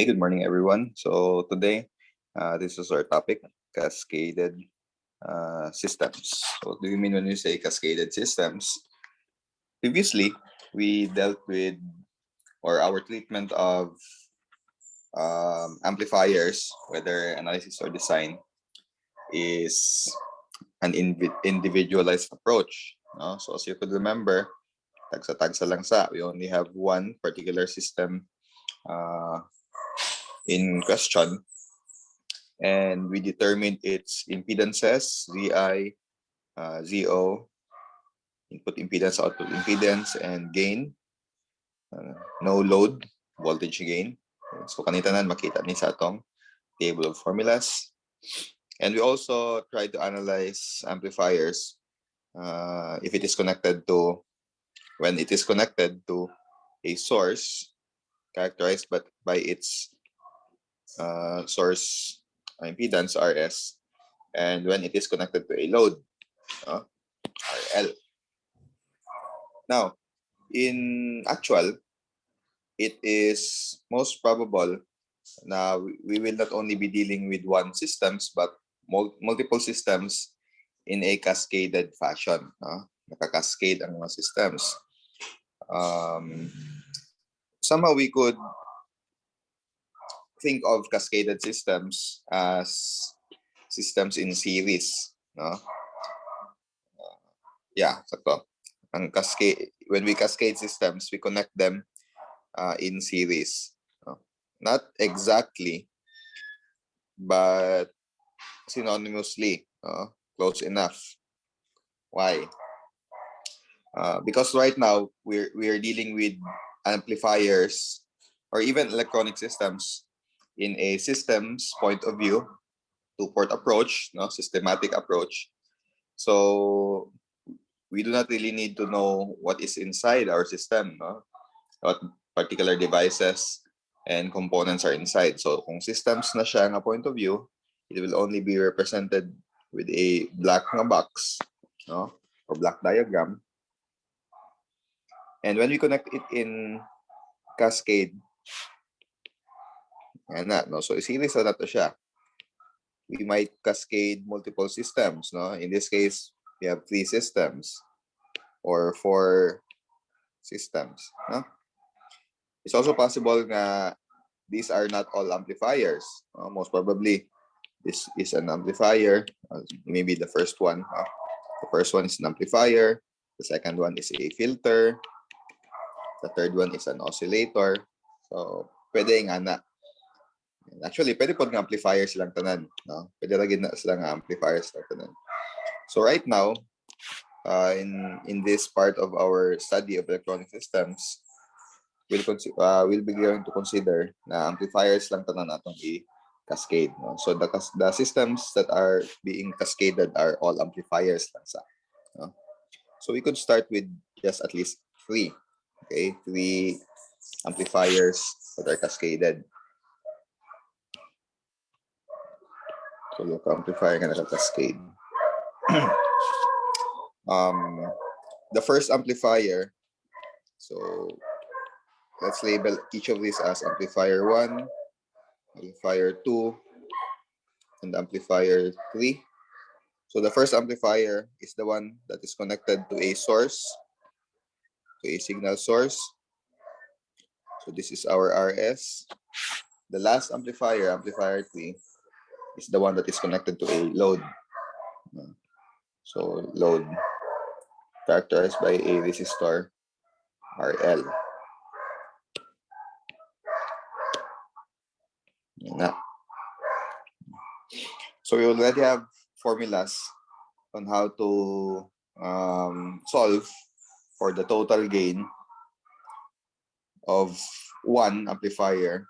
Hey, good morning, everyone. So today, this is our topic, cascaded systems. So what do you mean when you say cascaded systems? Previously, we dealt with, or our treatment of amplifiers, whether analysis or design, is an individualized approach. No? So as you could remember, tagsa-tagsa lang sa, we only have one particular system in question, and we determined its impedances, ZI, ZO, input impedance, output impedance, and gain, no load, voltage gain. So kanitanan makita ni sa atong table of formulas. And we also tried to analyze amplifiers if it is connected to, when it is connected to a source characterized by its source impedance RS, and when it is connected to a load, RL. Now, in actual, it is most probable na we will not only be dealing with one systems, but multiple systems in a cascaded fashion. Nakakascade ang mga systems. Somehow we could think of cascaded systems as systems in series. Sakto. Ang cascade, when we cascade systems, we connect them in series. Not exactly, but synonymously, close enough. Why? Because right now we are dealing with amplifiers or even electronic systems in a systems point of view, two-port approach, systematic approach. So we do not really need to know what is inside our system, what particular devices and components are inside. So kung systems na siya nga point of view, it will only be represented with a black nga box, or black diagram. And when we connect it in cascade, so series na to siya. We might cascade multiple systems, In this case, we have 3 systems or 4 systems, It's also possible nga these are not all amplifiers. Most probably, this is an amplifier. Maybe the first one. The first one is an amplifier. The second one is a filter. The third one is an oscillator. So, pwede nga na. Actually, pwede po nga amplifiers lang tanan. Pwede lagi na sila nga amplifiers lang tanan. So, right now, in this part of our study of electronic systems, we'll be going to consider na amplifiers lang tanan atong i-cascade. So the systems that are being cascaded are all amplifiers lang sa. So we could start with just at least 3. Okay, 3 amplifiers that are cascaded. So look, amplifier nga naka-cascade. The first amplifier, so let's label each of these as amplifier 1, amplifier 2, and amplifier 3. So the first amplifier is the one that is connected to a source, to a signal source. So this is our RS. The last amplifier, amplifier 3, is the one that is connected to a load. So load, characterized by a resistor, RL. So we already have formulas on how to solve for the total gain of one amplifier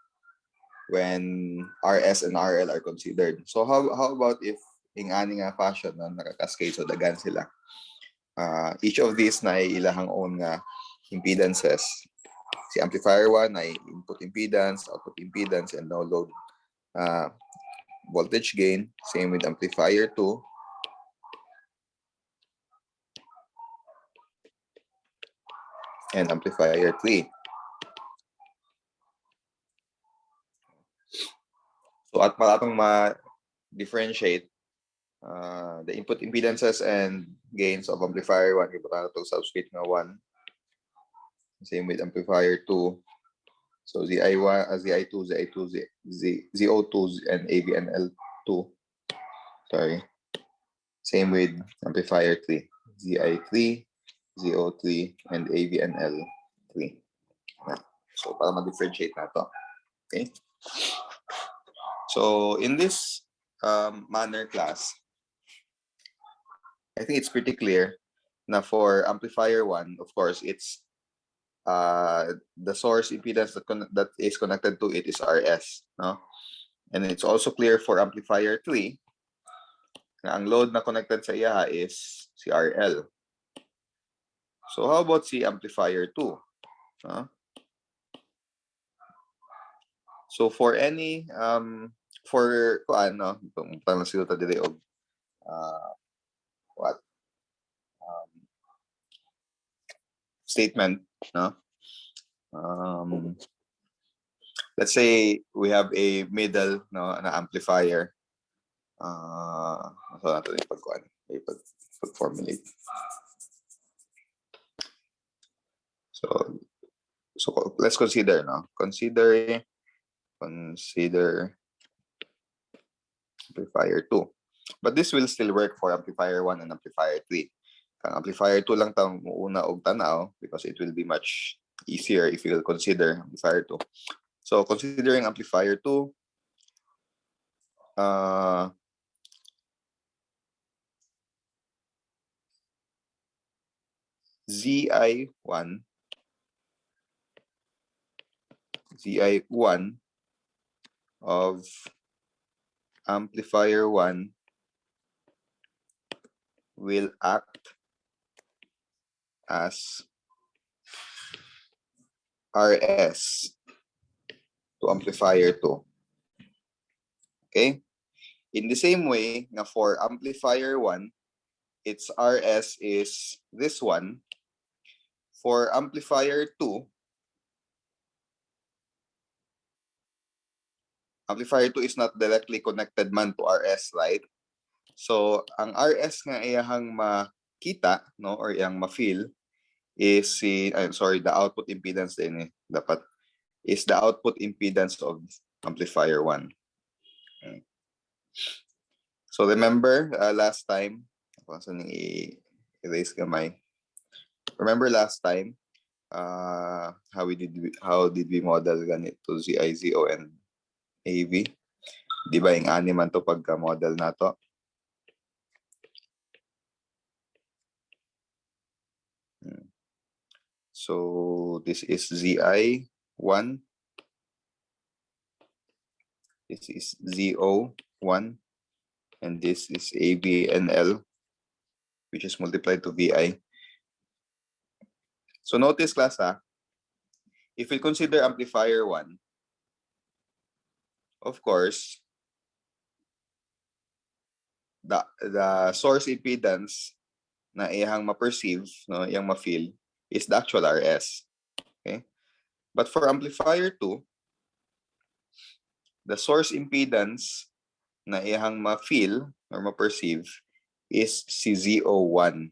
when RS and RL are considered. So how about if in ani nga fashion na nakakascade, so dagan sila. Each of these na ilahang own nga impedances. Si amplifier 1 ay input impedance, output impedance, and no load voltage gain. Same with amplifier 2. And amplifier 3. So at para atong ma-differentiate the input impedances and gains of amplifier 1, ibutan na ito substrate nga 1. Same with amplifier 2. So ZI1, ZI2, ZI2, ZO2, and AVNL2. Sorry. Same with amplifier 3. ZI3, ZO3, and AVNL3. So para ma-differentiate na ito. Okay. So in this manner class, I think it's pretty clear na for amplifier 1, of course, it's the source impedance that is connected to it is RS, no? And it's also clear for amplifier 3 na ang load na connected sa iya is si RL. So how about si amplifier 2? So for any for ano itong tanong sila ta dili og what statement, no? Let's say we have a middle, no, na amplifier. So natin pag-formulate. So let's consider, no? Consider amplifier 2. But this will still work for amplifier 1 and amplifier 3. Kang amplifier 2 lang tang una og tanaw because it will be much easier if you will consider amplifier 2. So considering amplifier 2, ZI1 of amplifier 1 will act as RS to amplifier 2. Okay? In the same way, na for amplifier 1, its RS is this one. For amplifier 2, amplifier 2 is not directly connected man to RS, right? So, ang RS nga iyahang makita, no, or iyang ma-feel is the output impedance din dapat is the output impedance of amplifier 1. Okay. So remember last time, i-erase gamay. Remember last time how did we model ganito ZIZO and AV? Di ba yung animan to pagka-model na to? So this is ZI1. This is ZO1. And this is AVNL, which is multiplied to VI. So notice class, if we consider amplifier 1, of course, the source impedance na iyang ma-perceive, no, iyang ma-feel, is the actual RS. Okay? But for amplifier 2, the source impedance na iyang ma-feel or ma-perceive is si ZO1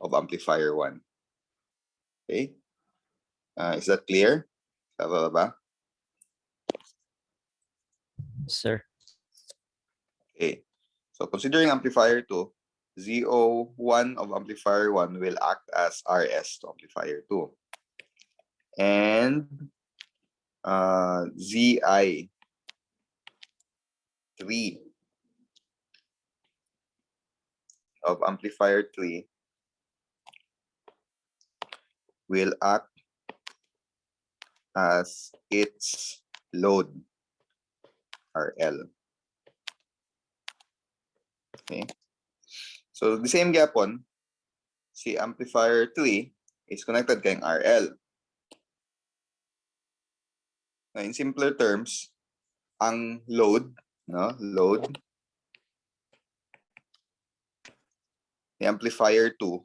of amplifier 1. Okay? Is that clear? Tama ba? Sir. Okay. So considering amplifier 2, ZO1 of amplifier 1 will act as RS to amplifier 2. And ZI3 of amplifier 3 will act as its load, RL. Okay. So the same gapon, si amplifier 3 is connected kay RL. Now, in simpler terms, ang load, no, load ni amplifier 2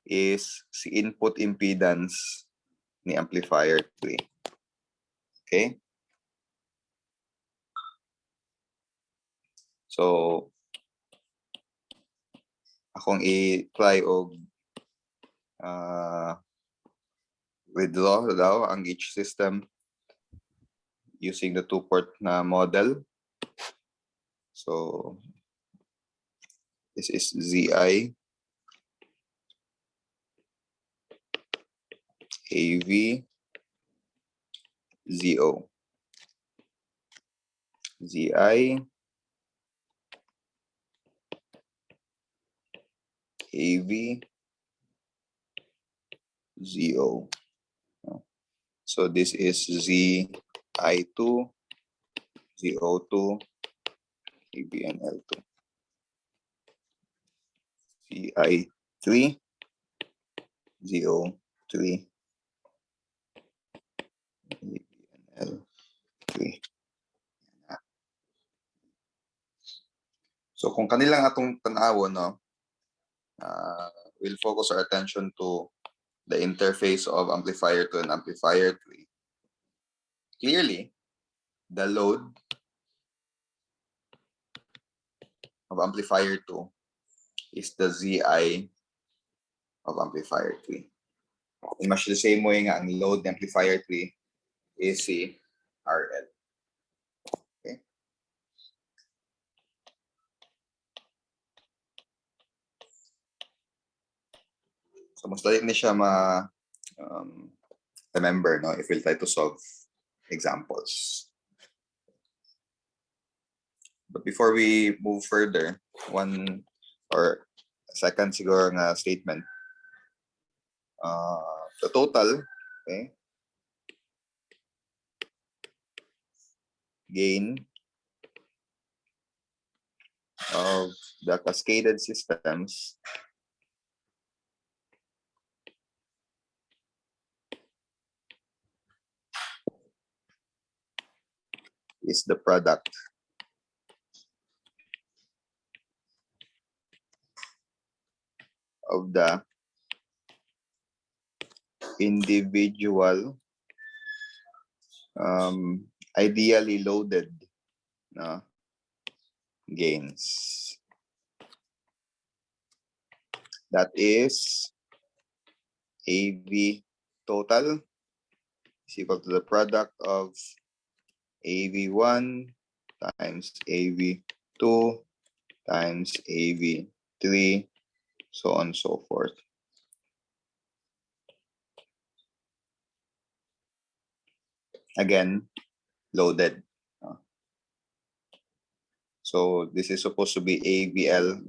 is si input impedance ni amplifier 3. Okay? So, akong i-try og withdraw daw ang each system using the two-port na model. So, this is ZI, AV, ZO. ZI, AV, ZO. So this is ZI2, ZO2, ABNL2. ZI3, ZO3, ABNL3. So kung kanilang atong tanawon, no, we'll focus our attention to the interface of amplifier 2 and amplifier 3. Clearly, the load of amplifier 2 is the ZI of amplifier 3. In much the same way nga, ang load ng amplifier 3 is si RL. Okay? So mas dali ni siya remember, no, if we'll try to solve examples. But before we move further, one or second siguro nga statement. The total, okay, gain of the cascaded systems is the product of the individual ideally loaded gains. That is AV total is equal to the product of AV1 times AV2 times AV3, so on and so forth. Again, loaded. So this is supposed to be AVL1.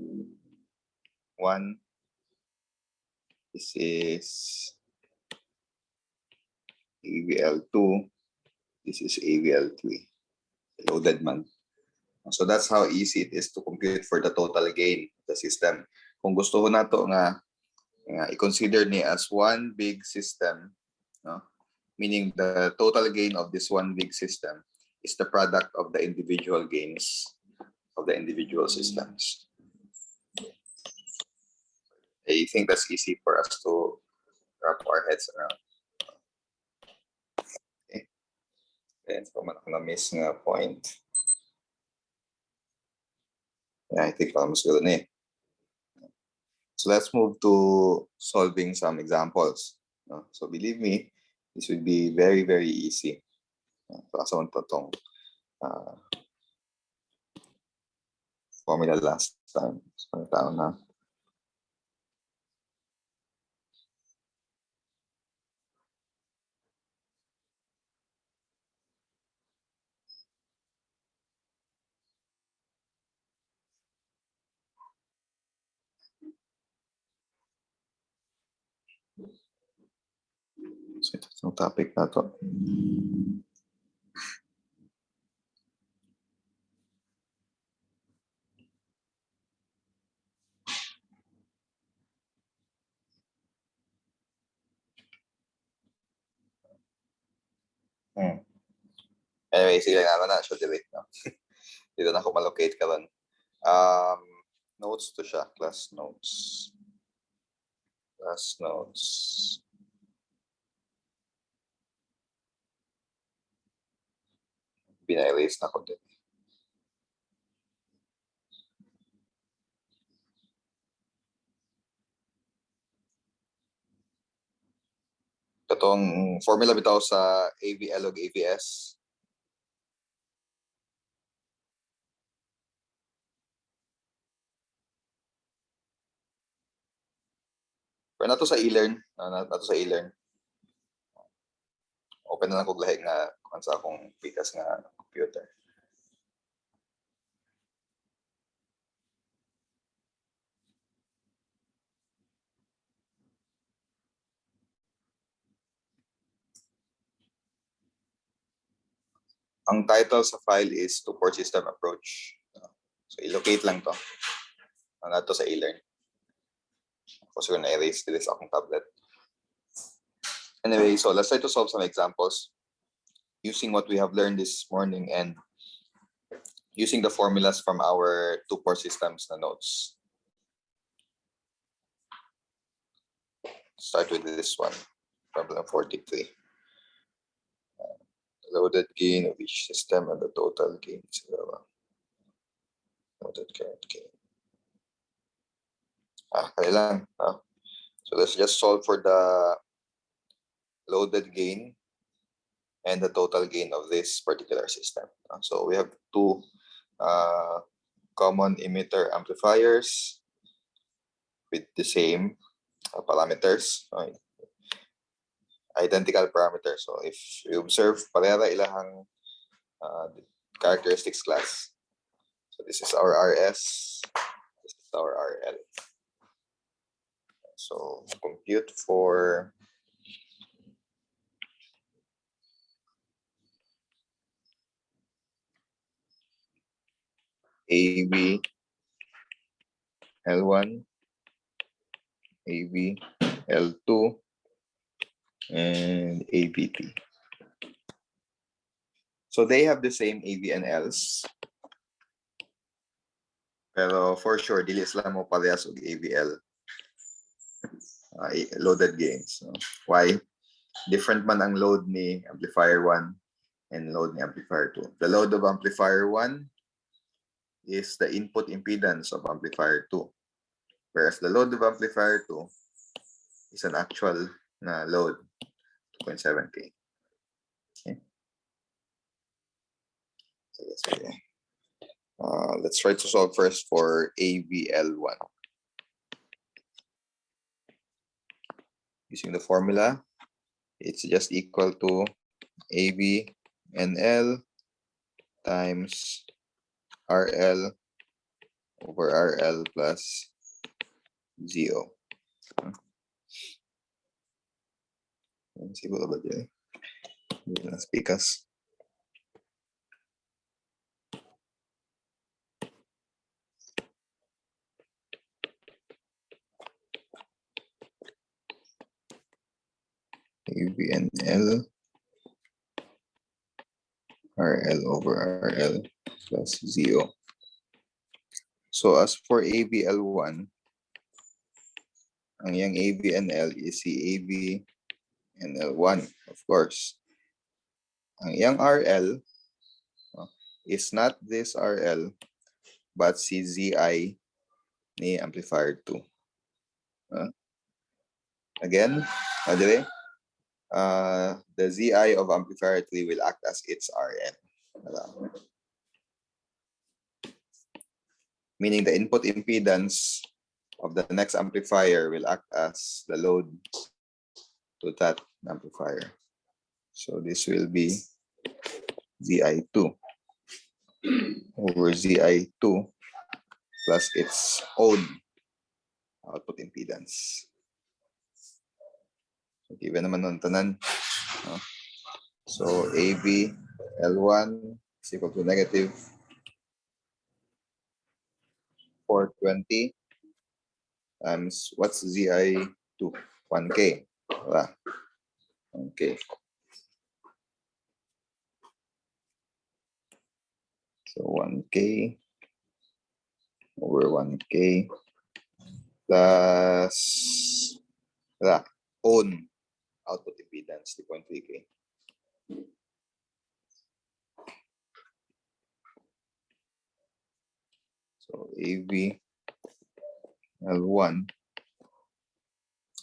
This is AVL2. This is AVL3. Loaded man. So that's how easy it is to compute for the total gain of the system. Kung gusto ko na to nga i-consider ni as one big system, no? Meaning the total gain of this one big system is the product of the individual gains of the individual systems. I think that's easy for us to wrap our heads around. Okay. And so man ako na-miss nga point. Yeah, I think I'm good na eh. So let's move to solving some examples. So believe me, this would be very, very easy. So itong formula last time. So tao na. So ito yung topic na to. Anyway, sige lang na siya delete. No? Dito na ako malocate ka lang. Notes to siya. Class notes. Class notes. Bina-erase na ko din. Katong formula bitaw sa AVL ug AVS. Pero nato sa e-learn, nato sa e-learn. Open na lang kog lahi nga kung sa akong pikas nga computer. Ang title sa file is two-port system approach. So i-locate lang to. Nato sa e-learn. Ako siguro na-erase dito sa akong tablet. Anyway, so let's try to solve some examples using what we have learned this morning and using the formulas from our two-port systems na notes. Start with this one, problem 43. Loaded gain of each system and the total gain. Loaded current gain. Kailan. So let's just solve for the loaded gain and the total gain of this particular system. So we have two common emitter amplifiers with the same parameters, identical parameters. So if you observe, parehara ilahang characteristics class. So this is our RS, this is our RL. So compute for AV L1, AV L2, and AVT. So they have the same AV and Ls. Pero for sure, dili sila mo parehas og AVL. Loaded gains. So, why? Different man ang load ni amplifier 1 and load ni amplifier 2. The load of amplifier 1 is the input impedance of amplifier 2. Whereas the load of amplifier 2 is an actual na load, 2.7K. Okay. Sige. Let's try to solve first for AVL1. Using the formula, it's just equal to AV and L times RL over RL plus ZO. Siguro ba dyan? Speakers. AVNL RL over RL plus ZO. So as for AVL1, ang yang AVNL is si AVNL1, of course. Ang yang RL is not this RL, but si ZI ni amplifier 2. Again, the ZI of amplifier 3 will act as its RN. Meaning the input impedance of the next amplifier will act as the load to that amplifier. So this will be ZI2 over ZI2 plus its own output impedance. So given naman nun tanan. So AV L1 is equal to negative 420 times what's ZI2? 1K. Wala. 1K. So 1K over 1K plus own output impedance, 3.3K. So AV L1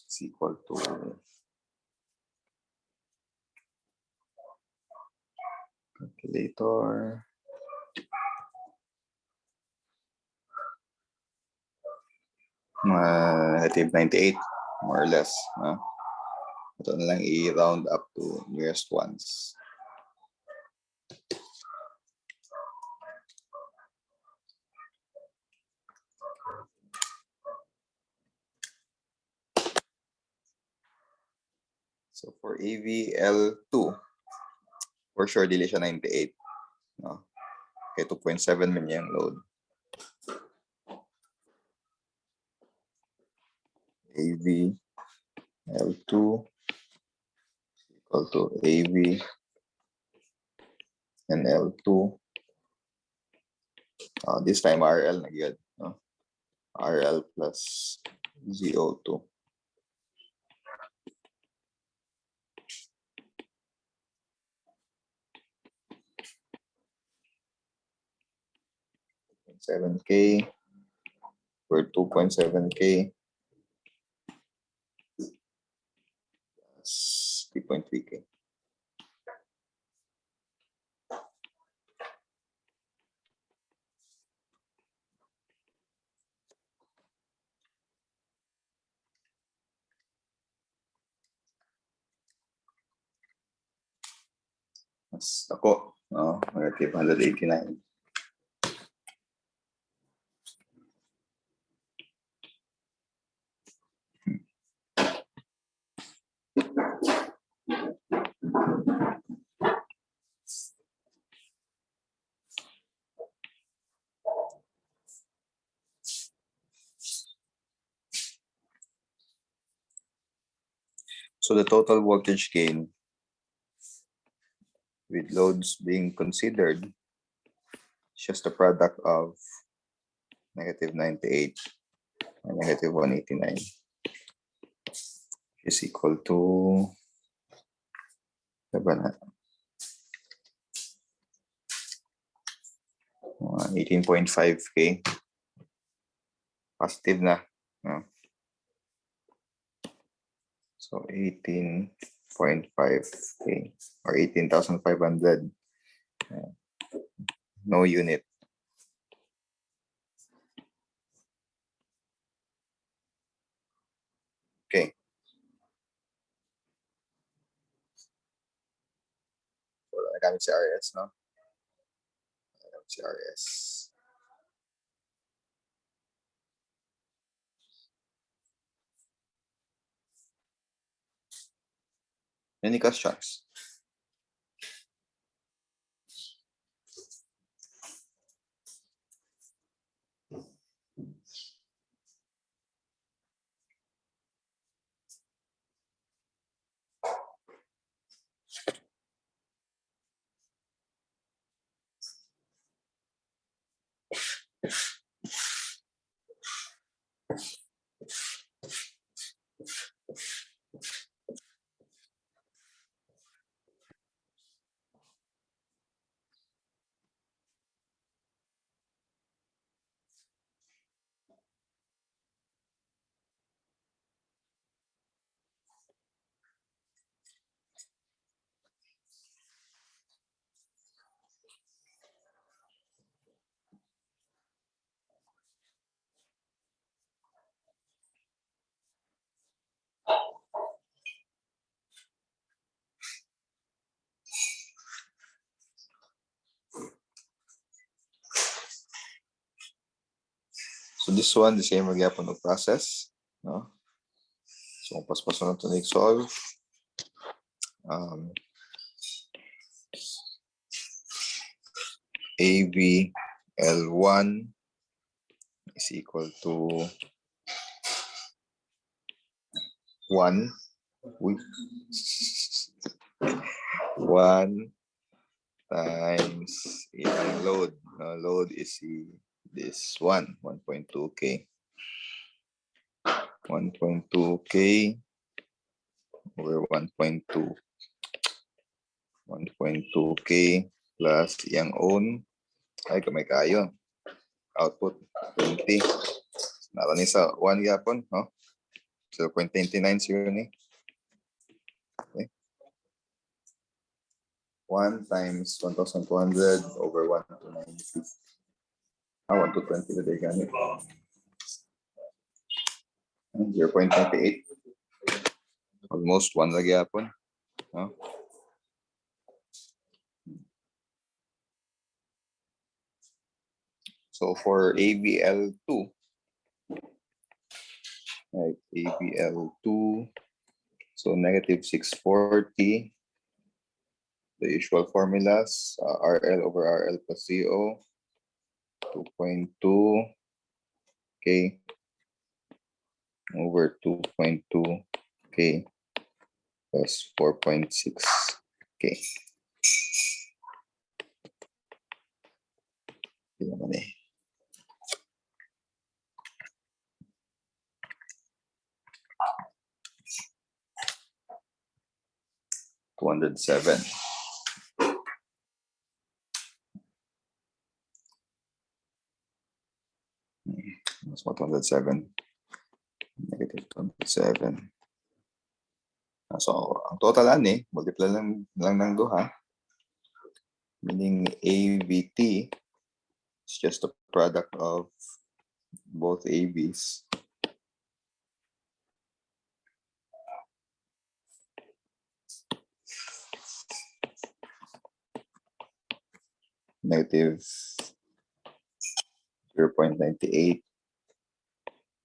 is equal to Calculator. Negative 98, more or less. Ito na lang i-round up to nearest ones. So for AVL2, for sure, dili siya 98. No? Okay, 2.7 min yung load. AVL2 equal to AV and L2. This time RL na gyud, no? RL plus ZO2. $7K for 2.7K plus 3.3K. Mas ako, no? Negative 189. So the total voltage gain with loads being considered is just the product of negative 98 and negative 189 is equal to 18.5K. Positive na. No? So 18.5K or 18,500. No unit. Okay. So nagamit si RS, no? Nagamit si RS. Any questions? So this one, the same magyapon of process, no? So paspas na ito solve. AVL1 is equal to 1. 1 times yung load. Load is this one, 1.2K. 1.2K over 1.2. 1.2K plus yung own. Ay, kamay kayo. Output, 20. Naroon ni sa 1 yapon, no? 0.29 yun eh. Okay. 1 times 1,200 over 1 to 90. 1 to 20 na day ganit. 0.98. Almost 1 lagi hapon. No? So for ABL2, like ABL2, so negative 640, the usual formulas, RL over RL plus CO, 2.2 K over 2.2 K plus 4.6 K. Hindi naman eh. $207. Mas mo 207. Negative 207. So, ang totalan eh, multiply lang ng duha. Meaning AVT is just the product of both ABs. Negative 0.98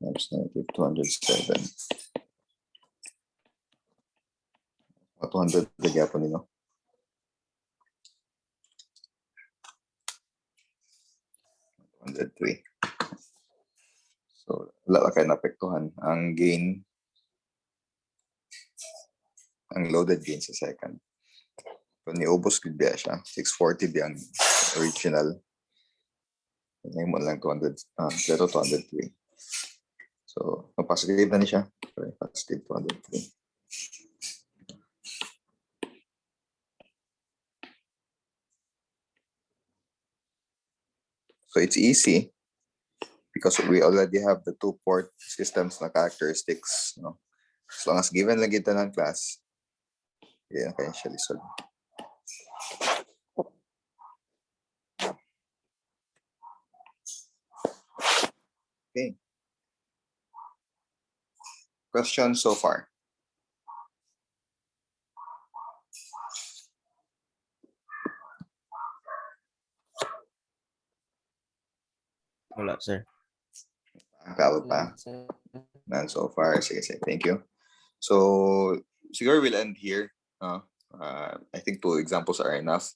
times negative 207. 200 lagi po nino. 203. So, wala kayo naapektuhan ang gain, ang loaded gain sa second. So, niubos ko biya siya. 640 di ang original. Ngayon mo lang 200, 203. So, positive na niya siya. Sorry, positive 203. So, it's easy because we already have the 2-port systems na characteristics. No? As long as given lang kita ng class, yan kaya siya lisod. Okay. Questions so far? Wala, sir. Kalo pa? None so far. Sige, sige. Thank you. So, siguro we'll end here. I think 2 examples are enough.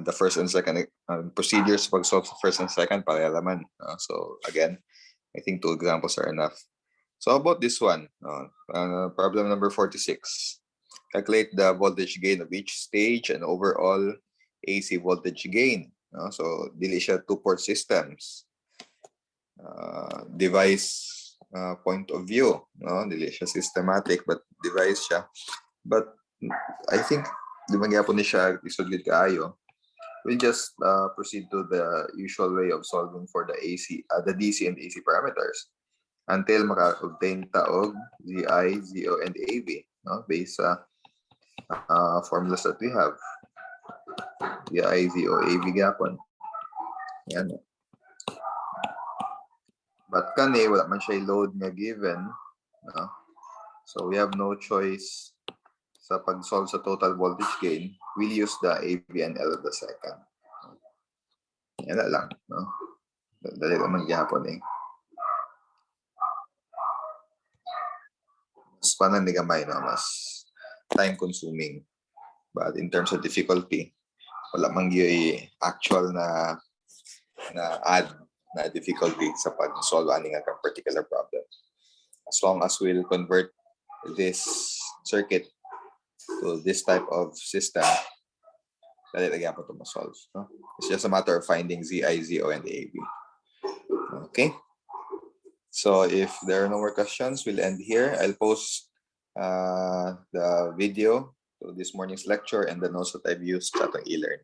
The first and second procedures pag solve first and second parealaman. So again, I think 2 examples are enough. So about this one, problem number 46. Calculate the voltage gain of each stage and overall AC voltage gain. So dili siya 2-port systems. Device point of view. Dili siya systematic but device siya. But I think di magyapon ni siya isugid kaayo. We'll just proceed to the usual way of solving for the AC, the DC and AC parameters until maka-obtain ta og ZI, ZO, and AV, based sa formulas that we have. ZI, ZO, AV gapon. Yan. But kani wala man siya load nga given, so we have no choice sa pag-solve sa total voltage gain. We'll use the AV and L of the second. Yan na lang, dali naman gihapon eh. Mas pananigamay, mas time consuming. But in terms of difficulty, wala man yung actual na add na difficulty sa pag-solve aning nga particular problem. As long as we'll convert this circuit to this type of system, dali lagi po ito ma-solve. It's just a matter of finding ZI, ZO, and AV. Okay? So if there are no more questions, we'll end here. I'll post the video to this morning's lecture and the notes that I've used sa e-learn.